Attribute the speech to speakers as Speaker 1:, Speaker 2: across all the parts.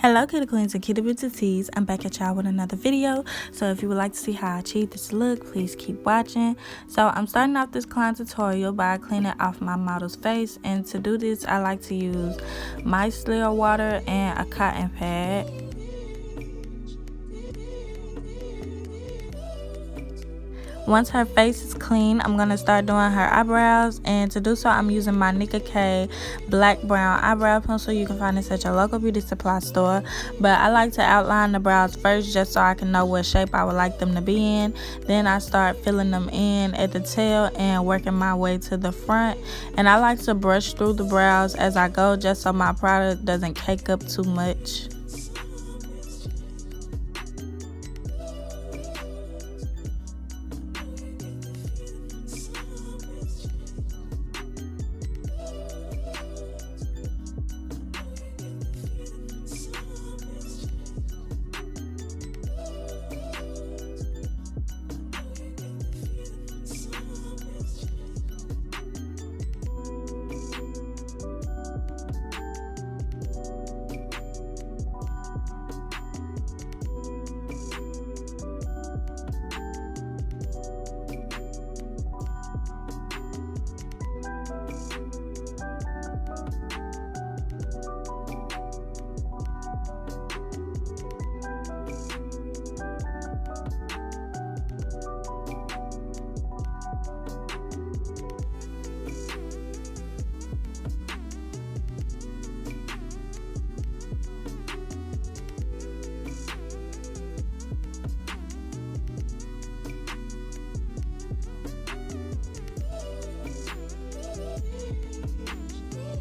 Speaker 1: Hello kitty queens and kitty bits and teas. I'm back at y'all with another video. So if you would like to see how I achieve this look, please keep watching. So I'm starting off this clown tutorial by cleaning off my model's face, and to do this I like to use micellar water and a cotton pad. Once her face is clean, I'm going to start doing her eyebrows, and to do so I'm using my Nicka K black brown eyebrow pencil. You can find this at your local beauty supply store, but I like to outline the brows first just so I can know what shape I would like them to be in. Then I start filling them in at the tail and working my way to the front, and I like to brush through the brows as I go just so my product doesn't cake up too much.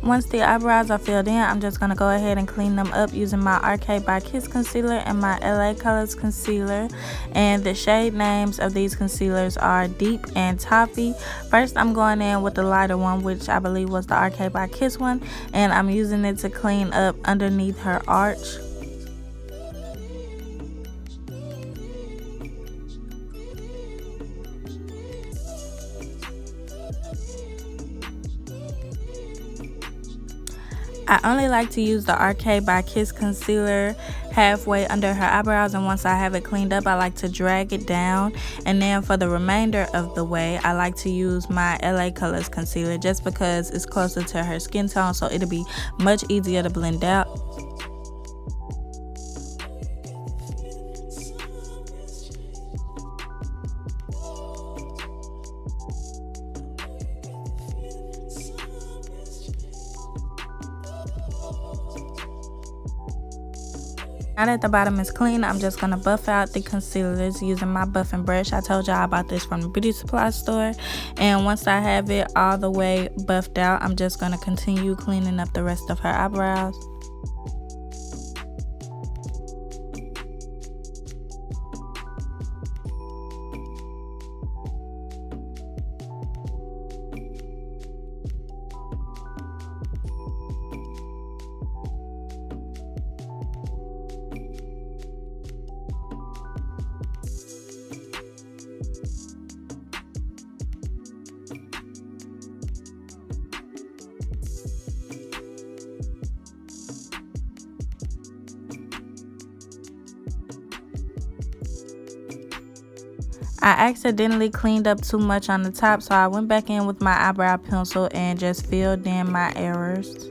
Speaker 1: Once the eyebrows are filled in, I'm just going to go ahead and clean them up using my Arcade by Kiss concealer and my LA Colors concealer. And the shade names of these concealers are Deep and Toffee. First, I'm going in with the lighter one, which I believe was the Arcade by Kiss one, and I'm using it to clean up underneath her arch. I only like to use the Arcade by Kiss concealer halfway under her eyebrows, and once I have it cleaned up I like to drag it down, and then for the remainder of the way I like to use my LA Colors concealer just because it's closer to her skin tone, so it'll be much easier to blend out. Now that the bottom is clean, I'm just going to buff out the concealers using my buffing brush. I told y'all about this from the beauty supply store. And once I have it all the way buffed out, I'm just going to continue cleaning up the rest of her eyebrows. I accidentally cleaned up too much on the top, so I went back in with my eyebrow pencil and just filled in my errors.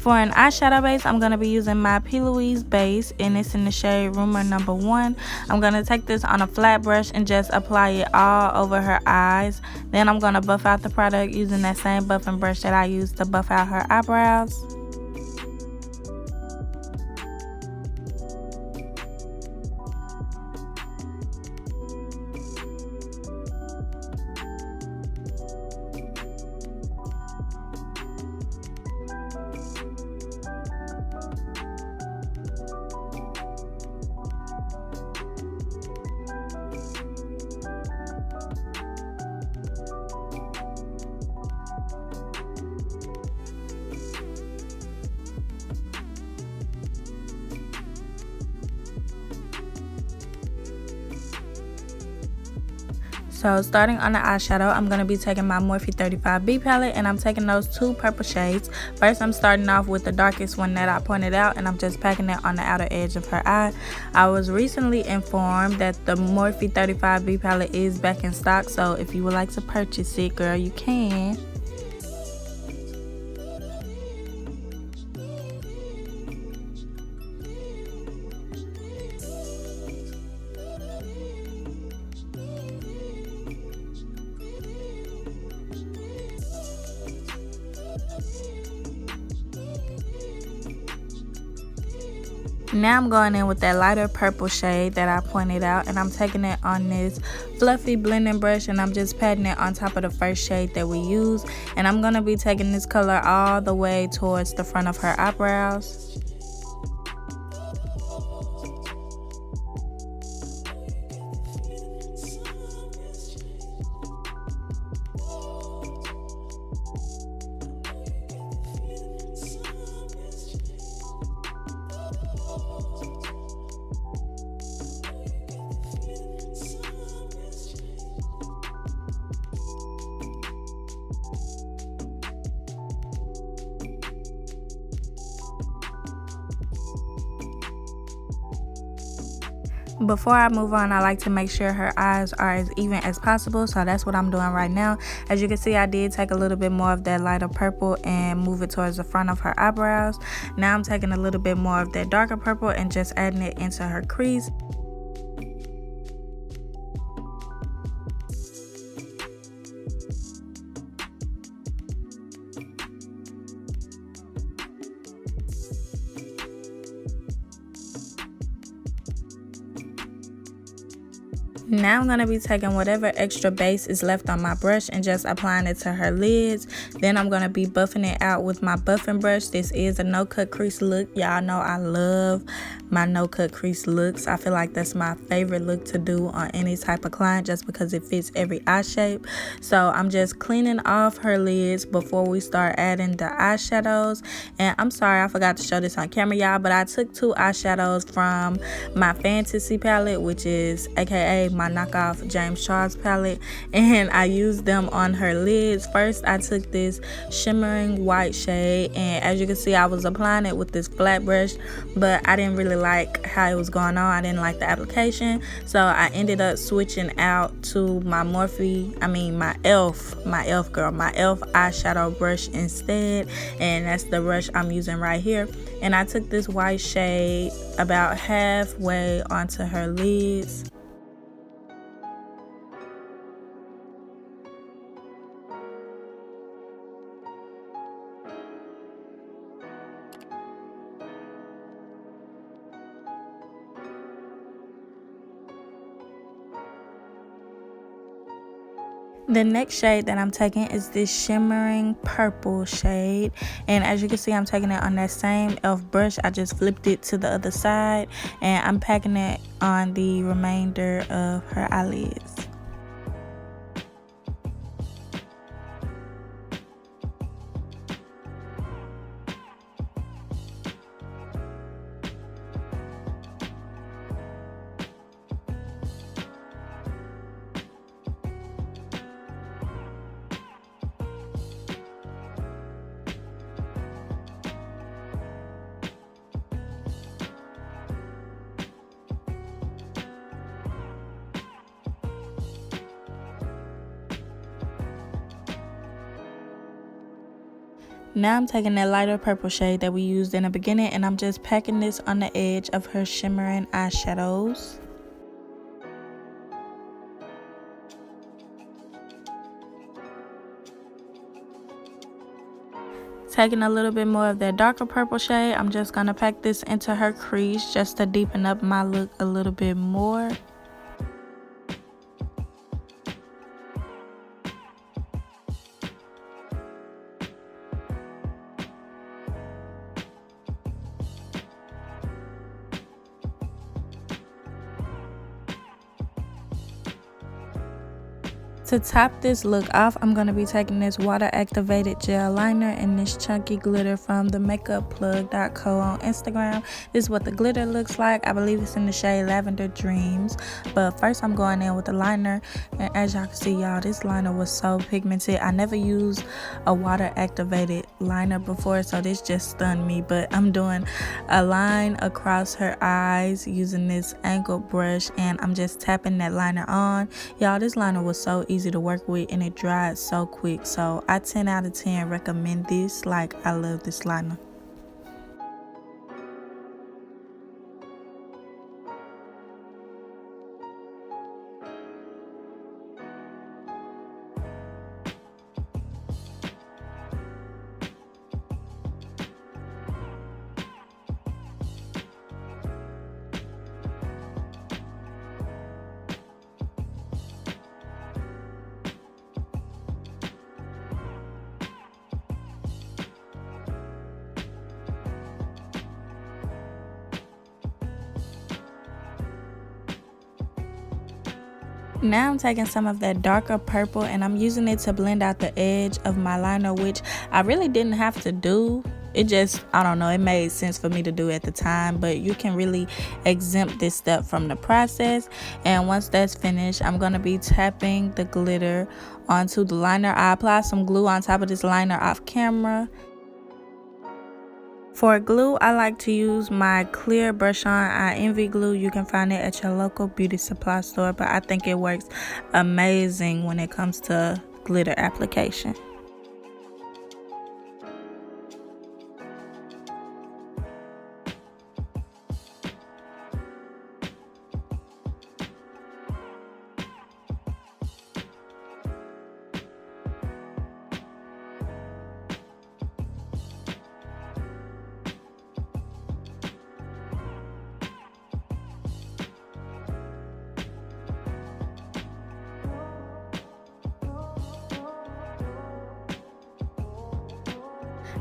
Speaker 1: For an eyeshadow base, I'm going to be using my P.Louise base, and it's in the shade Rumor Number 1. I'm going to take this on a flat brush and just apply it all over her eyes. Then I'm going to buff out the product using that same buffing brush that I used to buff out her eyebrows. So starting on the eyeshadow, I'm going to be taking my Morphe 35B palette, and I'm taking those 2 purple shades. First, I'm starting off with the darkest one that I pointed out, and I'm just packing it on the outer edge of her eye. I was recently informed that the Morphe 35B palette is back in stock, so if you would like to purchase it, girl, you can. Now I'm going in with that lighter purple shade that I pointed out, and I'm taking it on this fluffy blending brush, and I'm just patting it on top of the first shade that we used. And I'm going to be taking this color all the way towards the front of her eyebrows. Before I move on, I like to make sure her eyes are as even as possible, so that's what I'm doing right now. As you can see, I did take a little bit more of that lighter purple and move it towards the front of her eyebrows. Now I'm taking a little bit more of that darker purple and just adding it into her crease. Now I'm going to be taking whatever extra base is left on my brush and just applying it to her lids. Then I'm going to be buffing it out with my buffing brush. This is a no-cut crease look. Y'all know I love my no-cut crease looks. I feel like that's my favorite look to do on any type of client just because it fits every eye shape. So I'm just cleaning off her lids before we start adding the eyeshadows. And I'm sorry I forgot to show this on camera, y'all, but I took 2 eyeshadows from my Fantasy palette, which is aka my knockoff James Charles palette, and I used them on her lids. First, I took this shimmering white shade, and as you can see, I was applying it with this flat brush, but I didn't really like how it was going on. I didn't like the application, so I ended up switching out to my my e.l.f. eyeshadow brush instead, and that's the brush I'm using right here. And I took this white shade about halfway onto her lids. The next shade that I'm taking is this shimmering purple shade, and as you can see, I'm taking it on that same e.l.f. brush. I just flipped it to the other side, and I'm packing it on the remainder of her eyelids. Now I'm taking that lighter purple shade that we used in the beginning, and I'm just packing this on the edge of her shimmering eyeshadows. Taking a little bit more of that darker purple shade, I'm just going to pack this into her crease just to deepen up my look a little bit more. To top this look off, I'm going to be taking this water activated gel liner and this chunky glitter from TheMakeupPlug.co on Instagram. This is what the glitter looks like. I believe it's in the shade Lavender Dreams. But first I'm going in with the liner, and as y'all can see, y'all, this liner was so pigmented. I never used a water activated liner before, so this just stunned me. But I'm doing a line across her eyes using this angled brush, and I'm just tapping that liner on. Y'all, this liner was so easy to work with and it dried so quick, so I 10 out of 10 recommend this. Like, I love this liner. Now I'm taking some of that darker purple and I'm using it to blend out the edge of my liner, which I really didn't have to do. It just, I don't know, it made sense for me to do at the time, but you can really exempt this step from the process. And once that's finished, I'm going to be tapping the glitter onto the liner. I apply some glue on top of this liner off camera. For glue, I like to use my clear brush on I Envy glue. You can find it at your local beauty supply store, but I think it works amazing when it comes to glitter application.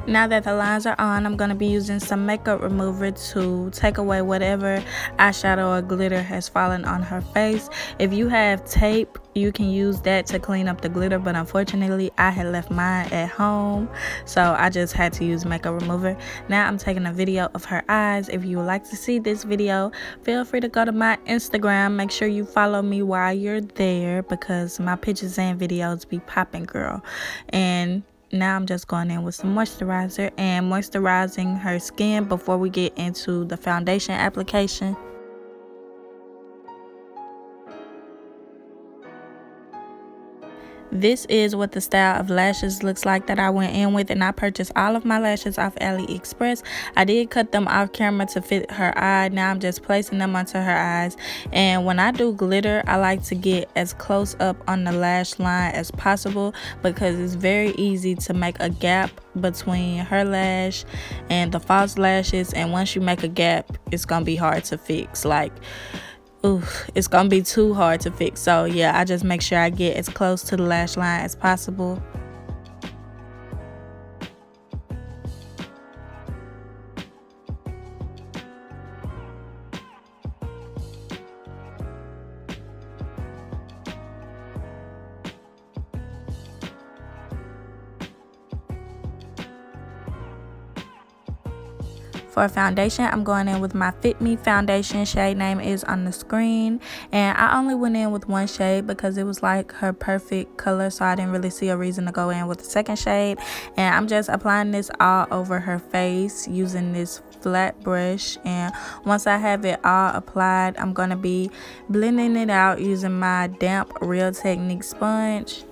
Speaker 1: Now that the lines are on, I'm going to be using some makeup remover to take away whatever eyeshadow or glitter has fallen on her face. If you have tape, you can use that to clean up the glitter, but unfortunately I had left mine at home, so I just had to use makeup remover. Now I'm taking a video of her eyes. If you would like to see this video, feel free to go to my Instagram. Make sure you follow me while you're there because my pictures and videos be popping, girl. And now I'm just going in with some moisturizer and moisturizing her skin before we get into the foundation application. This is what the style of lashes looks like that I went in with, and I purchased all of my lashes off AliExpress. I did cut them off camera to fit her eye. Now I'm just placing them onto her eyes, and when I do glitter, I like to get as close up on the lash line as possible because it's very easy to make a gap between her lash and the false lashes, and once you make a gap, it's gonna be hard to fix. Like, ooh, it's gonna be too hard to fix. So yeah, I just make sure I get as close to the lash line as possible. For foundation, I'm going in with my Fit Me foundation. Shade name is on the screen, and I only went in with one shade because it was like her perfect color, so I didn't really see a reason to go in with the second shade. And I'm just applying this all over her face using this flat brush, and once I have it all applied, I'm going to be blending it out using my damp Real Technique sponge.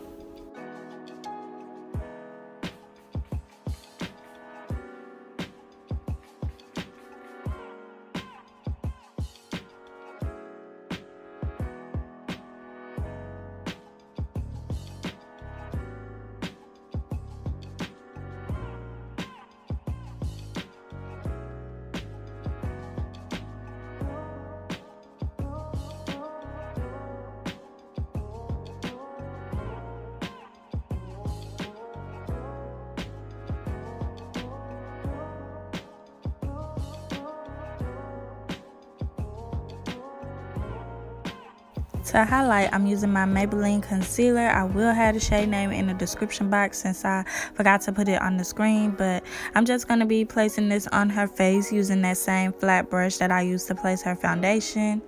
Speaker 1: To highlight, I'm using my Maybelline concealer. I will have the shade name in the description box since I forgot to put it on the screen, but I'm just going to be placing this on her face using that same flat brush that I used to place her foundation.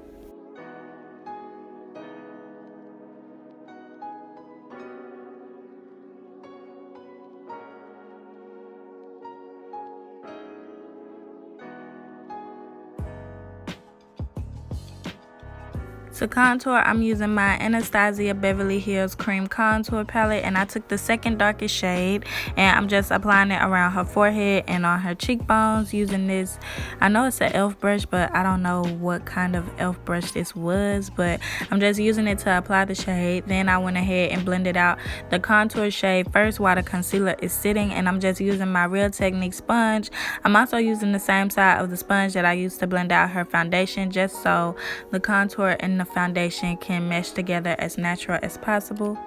Speaker 1: To contour, I'm using my Anastasia Beverly Hills Cream Contour Palette, and I took the second darkest shade, and I'm just applying it around her forehead and on her cheekbones using this. I know it's an e.l.f. brush, but I don't know what kind of e.l.f. brush this was, but I'm just using it to apply the shade. Then I went ahead and blended out the contour shade first while the concealer is sitting, and I'm just using my Real Technique sponge. I'm also using the same side of the sponge that I used to blend out her foundation, just so the contour and the foundation can mesh together as natural as possible.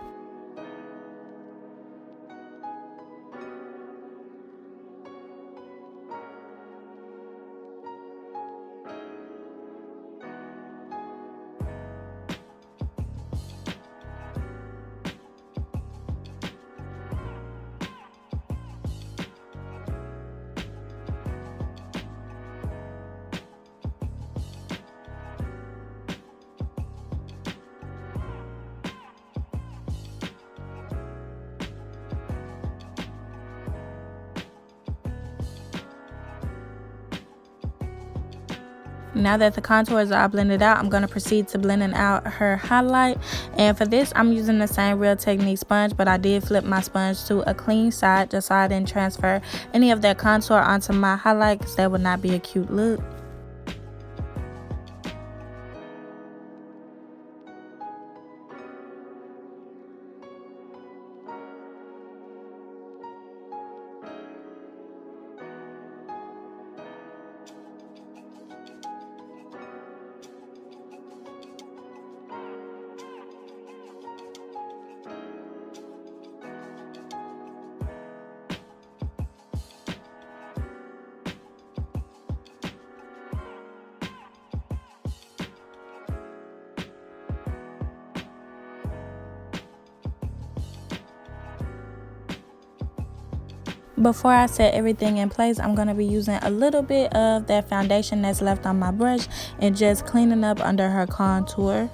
Speaker 1: Now that the contours are all blended out, I'm going to proceed to blending out her highlight. And for this, I'm using the same Real Technique sponge, but I did flip my sponge to a clean side just so I didn't transfer any of that contour onto my highlight, because that would not be a cute look. Before I set everything in place, I'm going to be using a little bit of that foundation that's left on my brush and just cleaning up under her contour.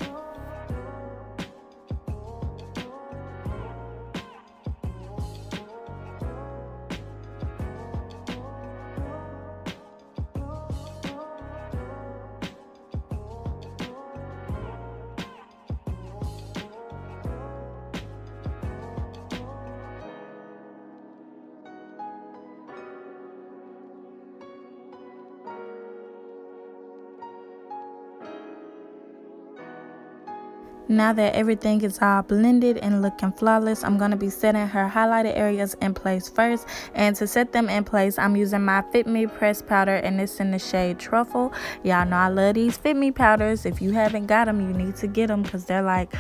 Speaker 1: Now that everything is all blended and looking flawless, I'm going to be setting her highlighted areas in place first. And to set them in place, I'm using my Fit Me pressed powder, and it's in the shade Truffle. Y'all know I love these Fit Me powders. If you haven't got them, you need to get them, because they're like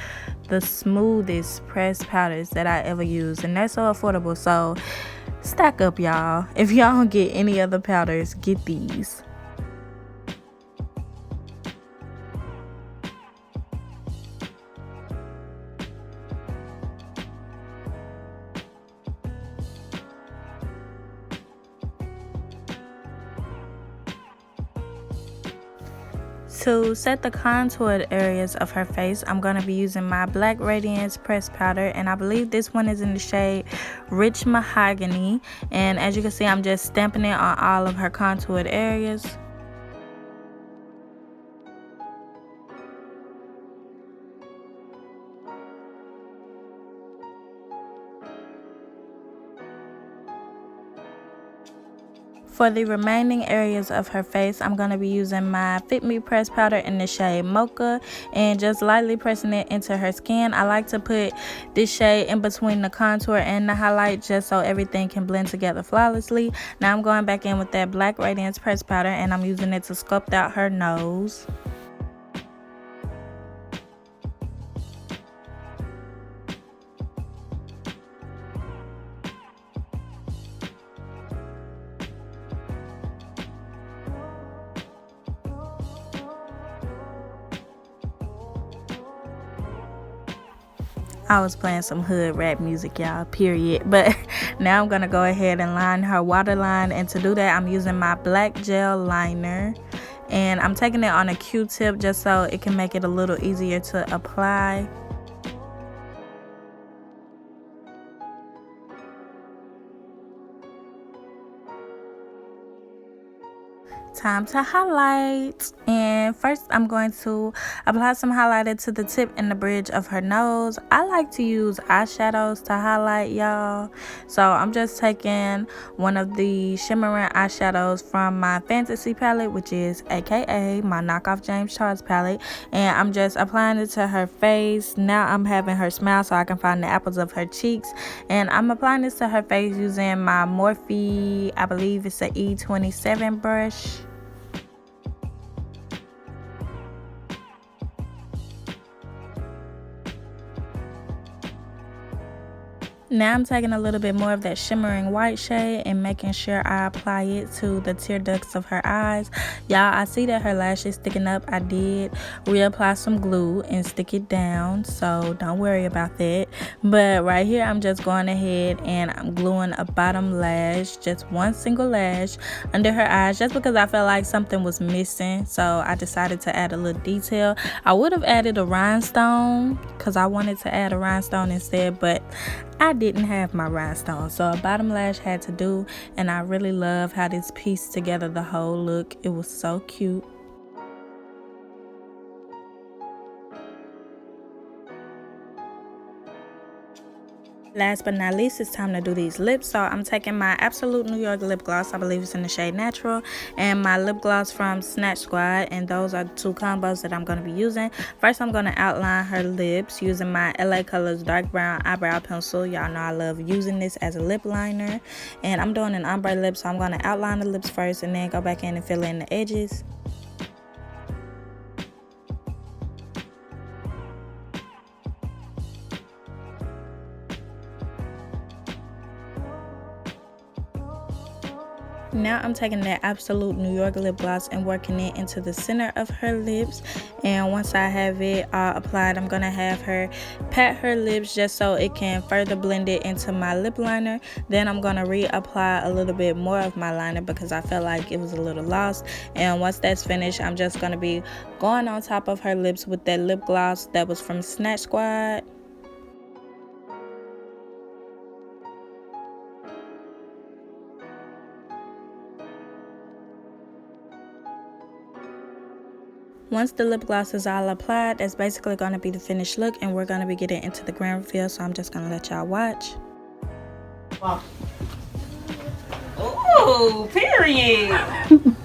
Speaker 1: the smoothest pressed powders that I ever used, and they're so affordable. So stack up, y'all. If y'all don't get any other powders, get these. To set the contoured areas of her face, I'm going to be using my Black Radiance pressed powder, and I believe this one is in the shade Rich Mahogany. And as you can see, I'm just stamping it on all of her contoured areas. For the remaining areas of her face, I'm going to be using my Fit Me pressed powder in the shade Mocha and just lightly pressing it into her skin. I like to put this shade in between the contour and the highlight just so everything can blend together flawlessly. Now I'm going back in with that Black Radiance pressed powder, and I'm using it to sculpt out her nose. I was playing some hood rap music, y'all, period. But now I'm going to go ahead and line her waterline. And to do that, I'm using my black gel liner. And I'm taking it on a Q-tip just so it can make it a little easier to apply. Time to highlight, and first I'm going to apply some highlighter to the tip and the bridge of her nose. I like to use eyeshadows to highlight, y'all, so I'm just taking one of the shimmering eyeshadows from my fantasy palette, which is aka my knockoff James Charles palette, and I'm just applying it to her face. Now I'm having her smile so I can find the apples of her cheeks, and I'm applying this to her face using my Morphe, I believe it's an E27 brush. Now I'm taking a little bit more of that shimmering white shade and making sure I apply it to the tear ducts of her eyes. Y'all, I see that her lash is sticking up. I did reapply some glue and stick it down, so don't worry about that. But right here, I'm just going ahead and I'm gluing a bottom lash, just one single lash under her eyes, just because I felt like something was missing. So I decided to add a little detail. I would have added a rhinestone because I wanted to add a rhinestone instead, but I didn't have my rhinestone, so a bottom lash had to do, and I really love how this pieced together the whole look. It was so cute. Last but not least, it's time to do these lips. So I'm taking my Absolute New York lip gloss, I believe it's in the shade Natural, and my lip gloss from Snatched, and those are the two combos that I'm going to be using. First, I'm going to outline her lips using my LA Colors dark brown eyebrow pencil. Y'all know I love using this as a lip liner, and I'm doing an ombre lip, so I'm going to outline the lips first and then go back in and fill in the edges. Now I'm taking that Absolute New York lip gloss and working it into the center of her lips, and once I have it all applied, I'm gonna have her pat her lips just so it can further blend it into my lip liner. Then I'm gonna reapply a little bit more of my liner because I felt like it was a little lost, and once that's finished, I'm just gonna be going on top of her lips with that lip gloss that was from Snatched. Once the lip gloss is all applied, that's basically going to be the finished look, and we're going to be getting into the grand reveal, so I'm just going to let y'all watch.
Speaker 2: Wow. Ooh, period.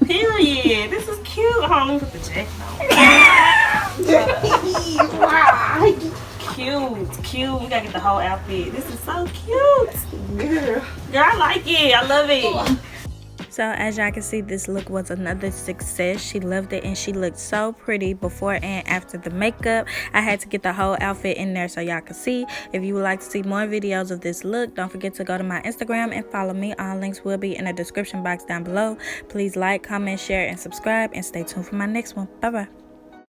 Speaker 2: Period. This is cute. Hold on, let me put the jacket on. Cute, cute. We gotta get the whole outfit. This is so cute. Girl, I like it. I love it.
Speaker 1: So as y'all can see, this look was another success. She loved it, and she looked so pretty before and after the makeup. I had to get the whole outfit in there so y'all can see. If you would like to see more videos of this look, don't forget to go to my Instagram and follow me. All links will be in the description box down below. Please like, comment, share, and subscribe, and stay tuned for my next one. Bye bye.